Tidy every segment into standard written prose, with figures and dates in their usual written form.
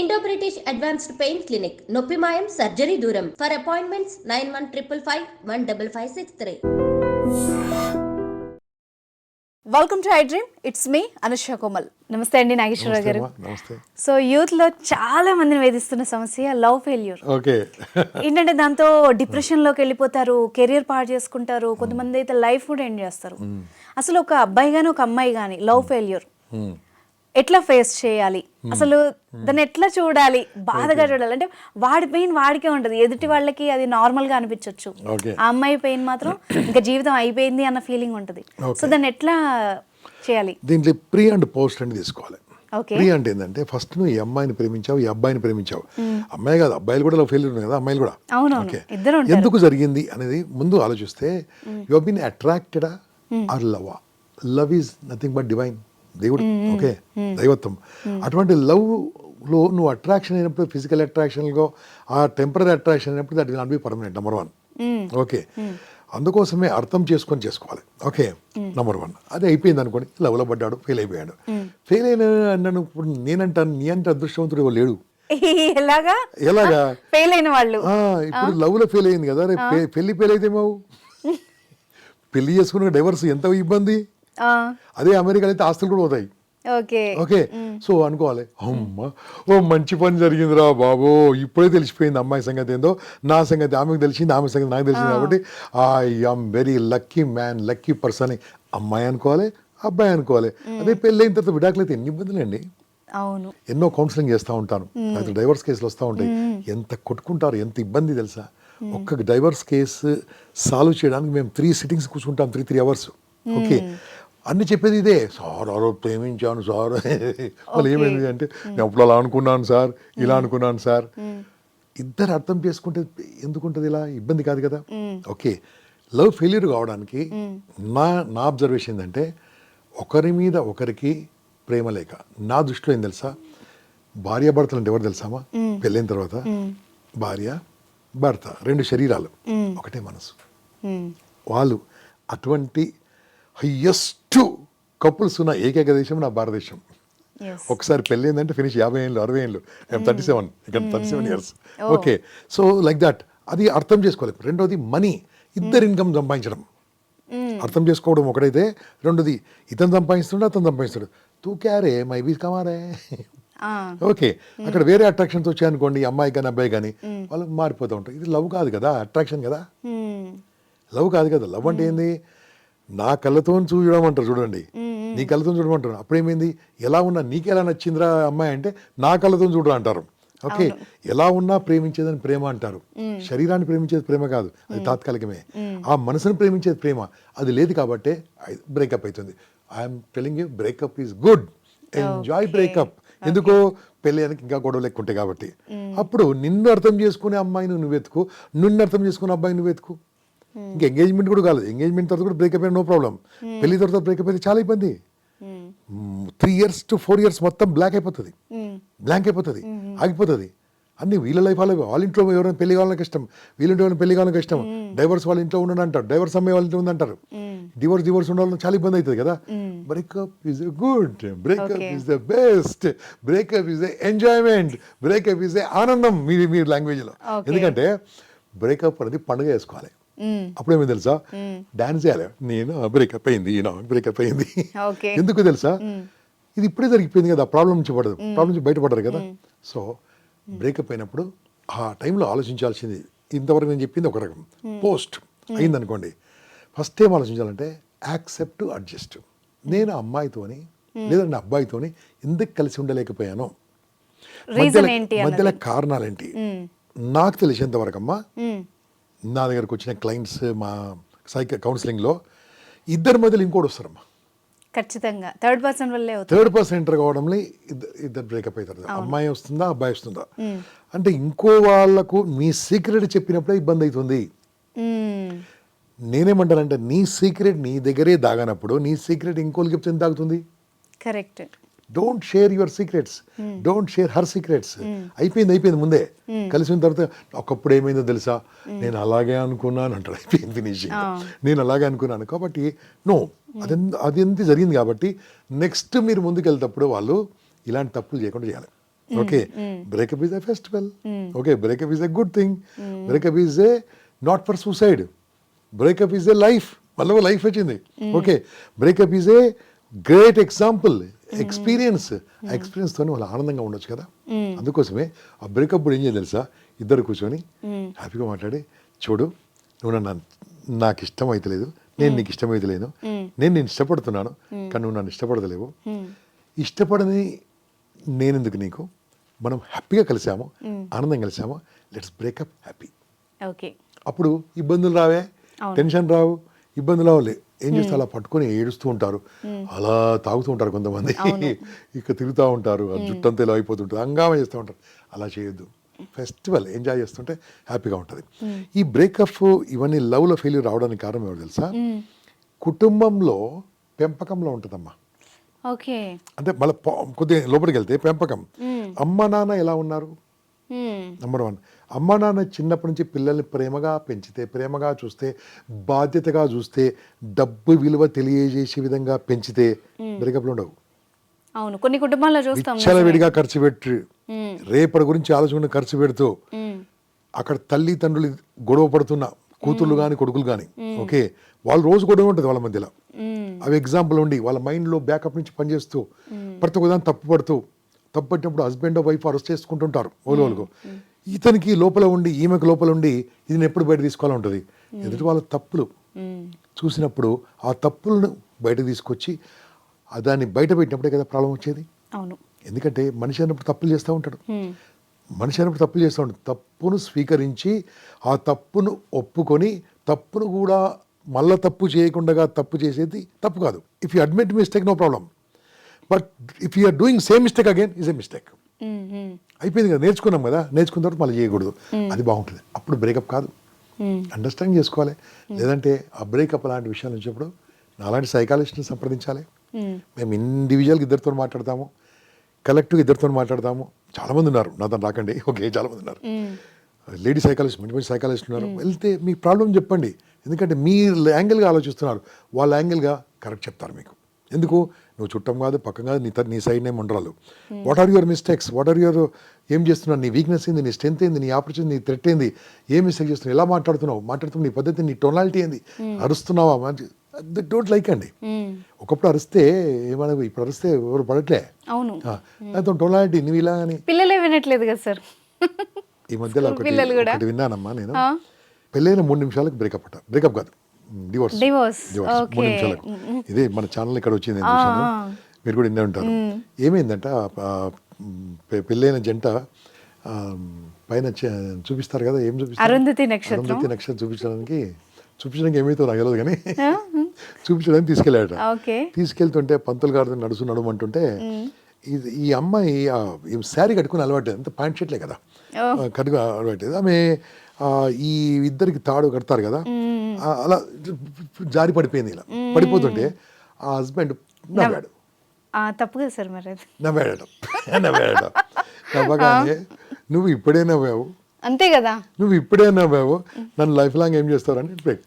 Indo British advanced pain clinic నొప్పి మాయం surgery దూరం for appointments 9155515563. Welcome to I dream. It's me Anusha Komal. నమస్తే అండి నాగేశ్వరరావు గారు. నమస్తే. సో యూత్ లో చాలా మందిని వేధిస్తున్న సమస్య లవ్ ఫెయిల్యూర్. ఓకే. ఏంటంటే దాంతో డిప్రెషన్ లోకి వెళ్ళిపోతారు, కెరియర్ పాడు చేసుకుంటారు, కొంతమంది అయితే లైఫ్ కూడా ఎండ్ చేస్తారు. అసలు ఒక అబ్బాయి గాని ఒక అమ్మాయి గాని లవ్ ఫెయిల్యూర్ ఎట్లా ఫేస్ చేయాలి, అసలు దాన్ని ఎట్లా చూడాలి, బాధగా చూడాలి? అంటే వాడి పెయిన్ వాడికే ఉంటుంది, ఎదుటి వాళ్ళకి అది నార్మల్ గా అనిపించవచ్చు. ఆ అమ్మాయి పెయిన్ మాత్రం ఇంకా జీవితం అయిపోయింది అన్న ఫీలింగ్ ఉంటుంది. సో దాన్ని ఎట్లా చేయాలి? దీంట్లో ప్రీ అండ్ పోస్ట్ అని తీసుకోవాలి. ప్రీ అంటే ఏంటంటే ఫస్ట్ నువ్వు ఈ అమ్మాయిని ప్రేమించావు, ఈ అబ్బాయిని ప్రేమించావు. అమ్మాయి కాదు, అబ్బాయిలు కూడా ఫెయిల్యూర్ ఉంది కదా, అమ్మాయిలు కూడా. ఓకే, ఎందుకు జరిగింది అనేది ముందు ఆలోచిస్తే you have been attracted or love. Love is nothing but divine, దేవుడు. ఓకే, దైవత్వం. అటువంటి లవ్ లో నువ్వు అట్రాక్షన్ అయినప్పుడు, ఫిజికల్ అట్రాక్షన్ లో ఆ టెంపరీ అట్రాక్షన్ అయినప్పుడు that will not be permanent. Number 1. Okay, అందుకోసమే అర్థం చేసుకొని చేసుకోవాలి. Okay, number 1. అది అయిపోయింది అనుకోండి, లవ్ లో పడ్డాడు, ఫెయిల్ అయిపోయాడు. ఫెయిల్ అయిన నన్ను ఇప్పుడు నేనంటాను, నీ అంటే అదృష్టవంతుడు ఎవరు లేడు. ఎలాగా ఫెయిల్ అయిన వాళ్ళు ఇప్పుడు లవ్ లో ఫెయిల్ అయింది కదా, పెళ్లి ఫెయిల్ అయితే ఏమవు? పెళ్లి చేసుకున్న డైవర్స్ ఎంత ఇబ్బంది. అదే అమెరికాలో అయితే ఆస్తులు కూడా పోతాయి. ఓకే, సో అనుకోవాలి, అమ్మ ఓ మంచి పని జరిగిందిరా బాబో, ఇప్పుడే తెలిసిపోయింది అమ్మాయి సంగతి ఏందో, నా సంగతి ఆమెకు తెలిసింది, ఆమె సంగతి నాకు తెలిసింది, కాబట్టి I am very lucky man, lucky person. అమ్మాయి అనుకోవాలి, అబ్బాయి అనుకోవాలి. అదే పెళ్ళి అయిన తర్వాత విడాకులైతే ఎన్ని ఇబ్బందులు అండి. అవును, ఎన్నో కౌన్సిలింగ్ చేస్తూ ఉంటాను, అయితే డైవర్స్ కేసులు వస్తూ ఉంటాయి. ఎంత కొట్టుకుంటారు, ఎంత ఇబ్బంది తెలుసా. ఒక్క డైవర్స్ కేసు సాల్వ్ చేయడానికి మేము 3 సిట్టింగ్స్ కూర్చుంటాం, 3 అవర్స్. ఓకే, అన్ని చెప్పేది ఇదే, సార్ ఆరో ప్రేమించాను సార్, వాళ్ళు ఏమైంది అంటే నేను అప్పుడు అలా అనుకున్నాను సార్, ఇలా అనుకున్నాను సార్. ఇద్దరు అర్థం చేసుకుంటే ఎందుకుంటుంది, ఇలా ఇబ్బంది కాదు కదా. ఓకే, లవ్ ఫెయిల్యూర్ కావడానికి నా అబ్జర్వేషన్ ఏంటంటే ఒకరి మీద ఒకరికి ప్రేమ లేక. నా దృష్టిలో ఏం తెలుసా, భార్యాభర్తలు అంటే ఎవరు తెలుసామా? పెళ్ళైన తర్వాత భార్య భర్త 2 శరీరాలు, ఒకటే మనసు. వాళ్ళు అటువంటి హయ్యెస్ట్ కపుల్స్ ఉన్న ఏకైక దేశం నా భారతదేశం. ఒకసారి పెళ్ళైందంటే ఫినిష్. 50 ఏళ్ళు 60 ఏళ్ళు, 37, ఇక్కడ 37 years. Okay, so like that. అది అర్థం చేసుకోవాలి. రెండోది మనీ, ఇద్దరు ఇన్కమ్ సంపాదించడం అర్థం చేసుకోవడం ఒకటైతే, రెండోది ఇతను సంపాదిస్తుండే అతను సంపాదిస్తాడు, తూ క్యారే మై బీ కమారే. ఓకే, అక్కడ వేరే అట్రాక్షన్స్ వచ్చాయనుకోండి, అమ్మాయి కానీ అబ్బాయి కానీ, వాళ్ళు మారిపోతూ ఉంటారు. ఇది లవ్ కాదు కదా, అట్రాక్షన్ కదా. లవ్ కాదు కదా. లవ్ అంటే ఏంది, నా కళ్ళతో చూడడం అంటారు చూడండి, నీ కళ్ళతో చూడమంటారు. అప్పుడేమైంది, ఎలా ఉన్నా నీకు ఎలా నచ్చిందిరా అమ్మాయి అంటే నా కళ్ళతో చూడరా అంటారు. ఓకే, ఎలా ఉన్నా ప్రేమించేదని ప్రేమ అంటారు. శరీరాన్ని ప్రేమించేది ప్రేమ కాదు, అది తాత్కాలికమే. ఆ మనసును ప్రేమించేది ప్రేమ, అది లేదు కాబట్టి బ్రేకప్ అవుతుంది. I'm telling you, breakup is good, enjoy breakup. ఎందుకో పెళ్ళి ఇంకా గొడవలు ఎక్కువ ఉంటాయి కాబట్టి. అప్పుడు నిన్ను అర్థం చేసుకునే అమ్మాయిని నువ్వు వెతుకు, నిన్ను అర్థం చేసుకునే అబ్బాయిని నువ్వు వెతుకు. ఇంకా ఎంగేజ్మెంట్ కూడా కాలేదు, ఎంగేజ్మెంట్ తర్వాత కూడా బ్రేకప్ అయినా నో ప్రాబ్లం. పెళ్లి తర్వాత బ్రేకప్ అయితే చాలా ఇబ్బంది. 3 years to 4 years మొత్తం బ్లాంక్ అయిపోతుంది, ఆగిపోతుంది. అన్ని వీళ్ళ లైఫ్ వాళ్ళ ఇంట్లో ఎవరైనా పెళ్లి కావాలని ఇష్టం, వీళ్ళంటే ఎవరైనా పెళ్లి కావాలని ఇష్టం. డైవర్స్ వాళ్ళ ఇంట్లో ఉండని అంటారు, డైవర్స్ అమ్మాయి వాళ్ళ ఇంట్లో ఉందంటారు. డివోర్స్ ఉండాలని చాలా ఇబ్బంది అవుతుంది కదా. Breakup is a good, breakup is the best, breakup is a enjoyment, breakup is a ఆనందం మీ లాంగ్వేజ్ లో. ఎందుకంటే బ్రేకప్ అనేది పండుగ చేసుకోవాలి. అప్పుడేమో తెలుసా, డాన్స్ చేయాలి. నేను బ్రేకప్ అయింది, బ్రేకప్ అయింది. ఎందుకు తెలుసా, ఇది ఇప్పుడే జరిగిపోయింది కదా, ప్రాబ్లం నుంచి బయటపడరు కదా. సో బ్రేకప్ అయినప్పుడు ఆ టైంలో ఆలోచించాల్సింది, ఇంతవరకు నేను చెప్పింది ఒక రకం. పోస్ట్ అయిందనుకోండి, ఫస్ట్ ఏం ఆలోచించాలంటే యాక్సెప్ట్, అడ్జస్ట్. నేను అమ్మాయితోని లేదా నా అబ్బాయితోని ఎందుకు కలిసి ఉండలేకపోయాను, మధ్యలో కారణాలేంటి. నాకు తెలిసేంత వరకు అమ్మా, నా దగ్గరకు వచ్చిన క్లయింట్స్ మా కౌన్సిలింగ్లో ఇద్దరి మధ్యలో ఇంకోటి వస్తారమ్మా. ఖచ్చితంగా థర్డ్ పర్సన్ ఎంటర్ కావడంలో ఇద్దరు బ్రేకప్ అవుతారు. అమ్మాయి వస్తుందా, అబ్బాయి వస్తుందా అంటే ఇంకో వాళ్ళకు మీ సీక్రెట్ చెప్పినప్పుడే ఇబ్బంది అవుతుంది. నేనేమంటానంటే నీ సీక్రెట్ నీ దగ్గరే దాగనప్పుడు నీ సీక్రెట్ ఇంకోళ్ళకి చెప్తే ఎంత దాగుతుంది. Correct. Don't share your secrets, don't share her secrets. అయిపోయింది ముందే. కలిసిన తర్వాత ఒకప్పుడు ఏమైందో తెలుసా, నేను అలాగే అనుకున్నాను అంటాడు. అయిపోయింది ఫినిషింగ్, నేను అలాగే అనుకున్నాను. కాబట్టి నో, అది ఎంత జరిగింది. కాబట్టి నెక్స్ట్ మీరు ముందుకు వెళ్తేప్పుడు వాళ్ళు ఇలాంటి తప్పులు చేయకుండా చేయాలి. Okay breakup is a festival, okay breakup is a good thing, breakup is a not for suicide, breakup is a life, మళ్ళీ లైఫ్ వచ్చింది. Okay breakup is a great example, experience. ఆ ఎక్స్పీరియన్స్తోనే వాళ్ళు ఆనందంగా ఉండొచ్చు కదా. అందుకోసమే ఆ బ్రేకప్ కూడా ఏం చేయాలి తెలుసా, ఇద్దరు కూర్చొని హ్యాపీగా మాట్లాడి, చూడు నువ్వు నాకు ఇష్టం అయితే లేదు, నేను నీకు ఇష్టమైతే లేను, నేను ఇష్టపడుతున్నాను కానీ నువ్వు నన్ను ఇష్టపడతలేవు, ఇష్టపడని నేనెందుకు నీకు, మనం హ్యాపీగా కలిసాము, ఆనందం కలిసాము, లెట్స్ బ్రేకప్ హ్యాపీ. ఓకే అప్పుడు ఇబ్బందులు రావే, టెన్షన్ రావు, ఇబ్బందులు రావాలి. ఏం చేస్తే అలా పట్టుకొని ఏడుస్తూ ఉంటారు, అలా తాగుతూ ఉంటారు కొంతమంది, ఇక తిరుగుతూ ఉంటారు, ఆ జుట్టంతా ఇలా అయిపోతుంటుంది, హంగామా చేస్తూ ఉంటారు. అలా చేయొద్దు. ఫెస్టివల్ ఎంజాయ్ చేస్తుంటే హ్యాపీగా ఉంటుంది. ఈ బ్రేకప్ ఇవన్నీ లవ్లో ఫెయిల్యూర్ రావడానికి కారణం ఎవరు తెలుసా, కుటుంబంలో పెంపకంలో ఉంటుందమ్మా. ఓకే అంటే మళ్ళీ కొద్దిగా లోపలికి వెళ్తే పెంపకం, అమ్మ నాన్న ఎలా ఉన్నారు, నెంబర్ 1. అమ్మ నాన్న చిన్నప్పటి నుంచి పిల్లల్ని ప్రేమగా పెంచితే, ప్రేమగా చూస్తే, బాధ్యతగా చూస్తే, డబ్బు విలువ తెలియజేసే విధంగా పెంచితే బ్రేకప్లు ఉండవు. అవును, కొన్ని కుటుంబాల్లో చూస్తాం విచ్చలవిడిగా ఖర్చు పెట్టి, రేపటి గురించి ఆలోచన ఖర్చు పెడుతూ, అక్కడ తల్లిదండ్రులు గొడవ పడుతున్న కూతుర్లు కానీ కొడుకులు కానీ, ఓకే వాళ్ళు రోజు గొడవ ఉంటుంది వాళ్ళ మధ్యలో. అవి ఎగ్జాంపుల్ ఉండి వాళ్ళ మైండ్లో బ్యాకప్ నుంచి పనిచేస్తూ, ప్రతి ఒక్కదాన్ని తప్పు పట్టినప్పుడు హస్బెండ్ వైఫ్ అరెస్ట్ చేసుకుంటుంటారు ఓలుగు. ఇతనికి లోపల ఉండి, ఈమెకు లోపల ఉండి, ఇది ఎప్పుడు బయట తీసుకోవాలని ఉంటుంది. ఎదుటి వాళ్ళ తప్పులు చూసినప్పుడు ఆ తప్పులను బయటకు తీసుకొచ్చి దాన్ని బయట పెట్టినప్పుడే కదా ప్రాబ్లం వచ్చేది. అవును, ఎందుకంటే మనిషి అన్నప్పుడు తప్పులు చేస్తూ ఉంటాడు, తప్పును స్వీకరించి ఆ తప్పును ఒప్పుకొని, తప్పును కూడా మళ్ళా తప్పు చేయకుండా తప్పు చేసేది తప్పు కాదు. If you admit mistake no problem, but if you are doing same mistake again is a mistake. అయిపోయింది కదా, నేర్చుకున్నాం కదా, నేర్చుకున్న తర్వాత మళ్ళీ చేయకూడదు, అది బాగుంటుంది. అప్పుడు బ్రేకప్ కాదు, అండర్స్టాండింగ్ చేసుకోవాలి. లేదంటే ఆ బ్రేకప్ అలాంటి విషయాలు వచ్చినప్పుడు అలాంటి సైకాలజిస్ట్ని సంప్రదించాలి. మేము ఇండివిజువల్గా ఇద్దరితో మాట్లాడతాము, కలెక్టివ్గా ఇద్దరితో మాట్లాడతాము. చాలామంది ఉన్నారు, నాతో రాకండి, ఓకే చాలామంది ఉన్నారు, లేడీ సైకాలజిస్ట్, మంచి మంచి సైకాలజిస్ట్ ఉన్నారు. వెళ్తే మీ ప్రాబ్లం చెప్పండి, ఎందుకంటే మీ యాంగిల్గా ఆలోచిస్తున్నారు, వాళ్ళ యాంగిల్గా కరెక్ట్ చెప్తారు మీకు. ఎందుకు, నువ్వు చుట్టం కాదు, పక్కం కాదు, నీ సైడ్ నేమ్ ఉండరాలు. What are your mistakes, what are your, ఏం చేస్తున్నావు, నీ వీక్నెస్ ఏంది, నీ స్ట్రెంత్ ఏంది, నీ ఆపర్చునిటీ, నీ థ్రెట్ ఏంది, ఏం మిస్టేక్ చేస్తున్నావు, ఎలా మాట్లాడుతున్నావు నీ పద్ధతి, నీ టోనాలిటీ ఏంది, అరుస్తున్నావా, డోంట్ లైక్ అండి. ఒకప్పుడు అరిస్తే ఏమన్నా, ఇప్పుడు అరిస్తే ఎవరు పడట్లే. అవును, దాంతో టోనాలిటీ నువ్వు ఇలా అని పిల్లలే వినట్లేదు కదా సార్. ఈ మధ్యలో ఒకటి విన్నానమ్మా నేను, పెళ్ళైన 3 నిమిషాలకు బ్రేకప్ కాదు, డివోర్స్ 3 నిమిషాలకు. ఇదే మన ఛానల్ ఇక్కడ వచ్చింది, నేను చూశాను, మీరు కూడా వినే ఉంటారు. ఏమైందంట, పెళ్ళైన జంట పైన చూపిస్తారు కదా, ఏం చూపిస్తారు, అరుంధతి నక్షత్రం చూపించడానికి ఏమైతే నాకు తెలియదు కానీ చూపించడానికి తీసుకెళ్ళాడట. తీసుకెళ్తుంటే పంతులు గారు నడుమంటుంటే ఈ అమ్మాయి శారీ కట్టుకుని అలవాటు, అంత ప్యాంట్ షర్ట్లే కదా కట్టుకుని అలవాటు. ఆమె ఈ ఇద్దరికి తాడు కడతారు కదా, అలా జారి పడిపోయింది. ఇలా పడిపోతుంటే ఆ హస్బెండ్ నవ్వాడు. తప్పు కదా సార్, మరి నవ్వాడట. నవ్వగానే నువ్వు ఇప్పుడే నవ్వావు, అంతే కదా, నువ్వు ఇప్పుడే నవ్వావు, నన్ను లైఫ్ లాంగ్ ఏం చేస్తావు బ్రేక్.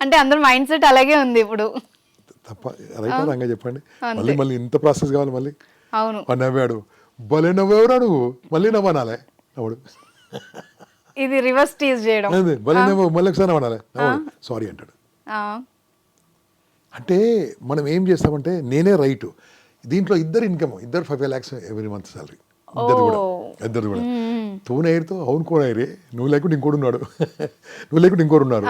అంటే అందరు మైండ్ సెట్ అలాగే ఉంది ఇప్పుడు. తప్ప రైటా రంగా చెప్పండి, మళ్ళీ ఇంత ప్రాసెస్ కావాలి మళ్ళీ. అవును, నవ్వాడు, భలే నవ్వేవరా నువ్వు, మళ్ళీ నవ్వనాలే నవ్వుడు, ఇది రివర్స్ టీజ్ చేయడం, భలే నవ్వు, మళ్ళీ ఒకసారి నవ్వనాలే నవ్వుడు, సారీ అంటాడు. అంటే మనం ఏం చేస్తామంటే నేనే రైట్, దీంట్లో ఇద్దరు 5 lakhs ఎవ్రీ మంత్ సాలరీ, ఇద్దరు కూడా తూనైరుతో అవును కోనైరే, నువ్వు లేకుంటే ఇంకోటి ఉన్నాడు, నువ్వు లేకుంటే ఇంకోటి ఉన్నారు.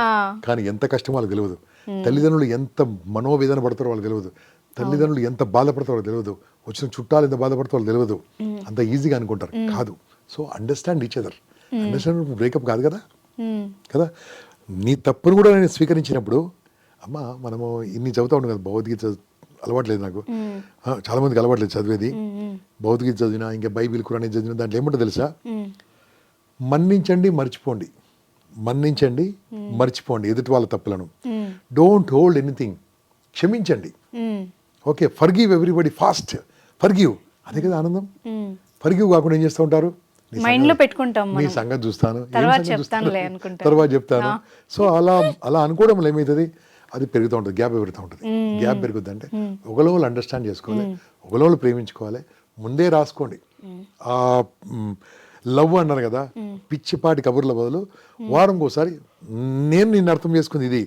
కానీ ఎంత కష్టం వాళ్ళకి తెలియదు, తల్లిదండ్రులు ఎంత మనోవేదన పడతారో వాళ్ళకి తెలియదు, తల్లిదండ్రులు ఎంత బాధపడతారో తెలియదు, వచ్చిన చుట్టాలు ఎంత బాధపడతారో తెలియదు. అంత ఈజీగా అనుకుంటారు, కాదు. So understand each other, understand breakup కాదు కదా. నీ తప్పును కూడా నేను స్వీకరించినప్పుడు, అమ్మ మనము ఇన్ని చదువుతూ ఉంటాం కదా, భగవద్గీత అలవాట్లేదు నాకు, చాలా మందికి అలవాట్లేదు చదివేది, భగవద్గీత చదివినా, ఇంకా బైబిల్ ఖురాన్ చదివినా, దాంట్లో ఏముంటుందో తెలుసా, మన్నించండి మర్చిపోండి ఎదుటి వాళ్ళ తప్పులను, డోంట్ హోల్డ్ ఎనీథింగ్, క్షమించండి, okay, forgive everybody fast, forgive, అదే కదా ఆనందం. ఫర్గివ్ కాకుండా ఏం చేస్తూ ఉంటారు, మైండ్ లో పెట్టుకుంటాం, నీ సంగతి చూస్తాను, తర్వాత చెప్తాను. సో అలా అనుకోవడం వల్ల ఏమవుతుంది, అది పెరుగుతూ ఉంటుంది, గ్యాప్ పెరుగుతూ ఉంటుంది. గ్యాప్ పెరుగుద్ది అంటే ఒకళ్ళు అండర్స్టాండ్ చేసుకోవాలి, ఒకళ్ళు ప్రేమించుకోవాలి, ముందే రాసుకోండి. ఆ లవ్ అన్నారు కదా, పిచ్చిపాటి కబుర్ల బదులు వారంకి ఒకసారి నేను నిన్ను అర్థం చేసుకుంది ఇది,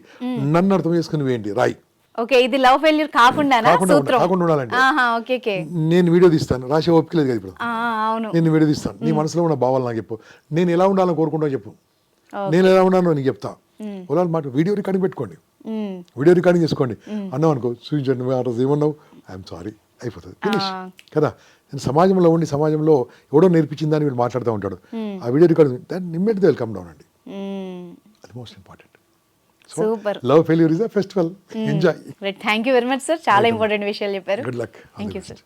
నన్ను అర్థం చేసుకుని ఏంటి రాయి. ఓకే, ఇది లవ్ ఫెయిల్యూర్ కాకుండా కాకుండా ఉండాలంటే ఓకే ఓకే. నేను వీడియో తీస్తాను, రాసే ఓపిక లేదు కదా ఇప్పుడు. అవును, నేను వీడియో తీస్తాను, నీ మనసులో ఉన్న భావాలు నాకు చెప్పు, నేను ఎలా ఉండాలని కోరుకుంటావు చెప్పు, నేను ఎలా ఉన్నానో నీకు చెప్తా. ఒకవేళ మాట వీడియో రికార్డింగ్ పెట్టుకోండి, వీడియో రికార్డింగ్ చేసుకోండి. అన్నావు అనుకో, చూపించండి ఆ రోజు ఏమన్నావు, ఐఎమ్ సారీ, అయిపోతుంది, ఫినిష్ కదా. నేను సమాజంలో ఉండి సమాజంలో ఎవడో నేర్పించిందని వీళ్ళు మాట్లాడుతూ ఉంటాడు. ఆ వీడియో రికార్డింగ్ దాన్ని ఇమ్మీడియట్గా వెల్కమ్ డౌన్ అండి, అది most important. Super. Love failure is a festival, enjoy. Thank you very much sir, చాలా ఇంపార్టెంట్ విషయాలు చెప్పారు. Good luck. Thank you sir.